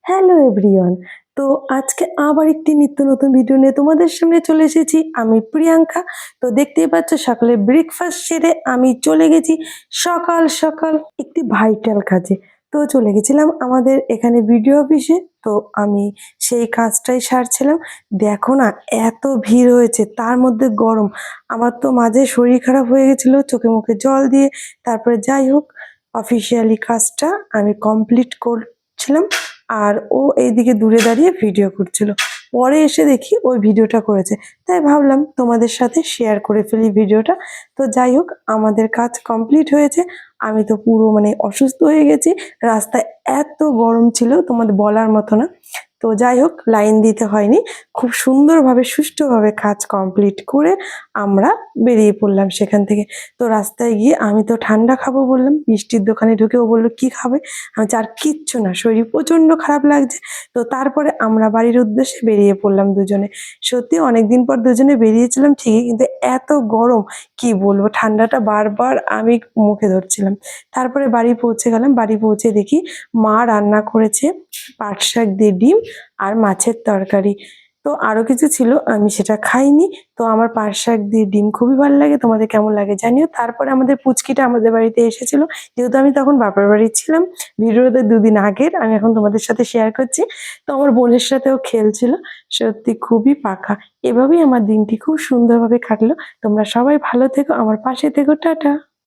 Hello everyone. তো আজকে আবার একটি নিত্য নতুন ভিডিও নিয়ে তোমাদের সামনে চলে এসেছি। আমি প্রিয়াঙ্কা। তো দেখতেই পাচ্ছ সকালে ব্রেকফাস্ট সেরে আমি চলে গেছি সকাল সকাল একটি ভাইটাল কাজে। তো চলে গেছিলাম আমাদের এখানে বিডিও অফিসে। তো আমি সেই কাজটাই সারছিলাম। দেখো না, এত ভিড় হয়েছে, তার মধ্যে গরম। আমার তো মাঝে শরীর খারাপ হয়ে গেছিল, চোখে মুখে জল দিয়ে। তারপরে যাই হোক, অফিসিয়ালি কাজটা আমি কমপ্লিট করছিলাম। আর ও এইদিকে দূরে দাঁড়িয়ে ভিডিও করছিল। পরে এসে দেখি ওই ভিডিওটা করেছে, তাই ভাবলাম তোমাদের সাথে শেয়ার করে ফেলি ভিডিওটা। তো যাই হোক, আমাদের কাজ কমপ্লিট হয়েছে। আমি তো পুরো মানে অসুস্থ হয়ে গেছি। রাস্তায় এত গরম ছিল তোমাদের বলার মতো না। তো যাই হোক, লাইন দিতে হয়নি, খুব সুন্দরভাবে সুষ্ঠুভাবে কাজ কমপ্লিট করে আমরা বেরিয়ে পড়লাম সেখান থেকে। তো রাস্তায় গিয়ে আমি তো ঠান্ডা খাবো বললাম, মিষ্টির দোকানে ঢুকে ও বললো কি খাবে। আমি বলছি, আর কিচ্ছু না, শরীর প্রচন্ড খারাপ লাগছে। তো তারপরে আমরা বাড়ির উদ্দেশ্যে বেরিয়ে পড়লাম দুজনে। সত্যি অনেকদিন পর দুজনে বেরিয়েছিলাম ঠিকই, কিন্তু এত গরম কি বলবো, ঠান্ডাটা বারবার আমি মুখে ধরছিলাম। তারপরে বাড়ি পৌঁছে গেলাম। বাড়ি পৌঁছে দেখি মা রান্না করেছে পাট শাক দিয়ে ডিম আর মাছের তরকারি। তো আরো কিছু ছিল, আমি সেটা খাইনি। তো আমার পাট শাক দিয়ে ডিম খুবই ভালো লাগে, তোমাদের কেমন লাগে জানিও। তারপরে আমাদের পুচকিটা আমাদের বাড়িতে এসেছিল, যেহেতু আমি তখন বাপের বাড়ি ছিলাম। ভিডিওটা দুদিন আগের, আমি এখন তোমাদের সাথে শেয়ার করছি। তো আমার বোনের সাথেও খেলছিল। সত্যি খুবই পাখা। এভাবেই আমার দিনটি খুব সুন্দরভাবে কাটলো। তোমরা সবাই ভালো থেকো, আমার পাশে থেকো, টাটা।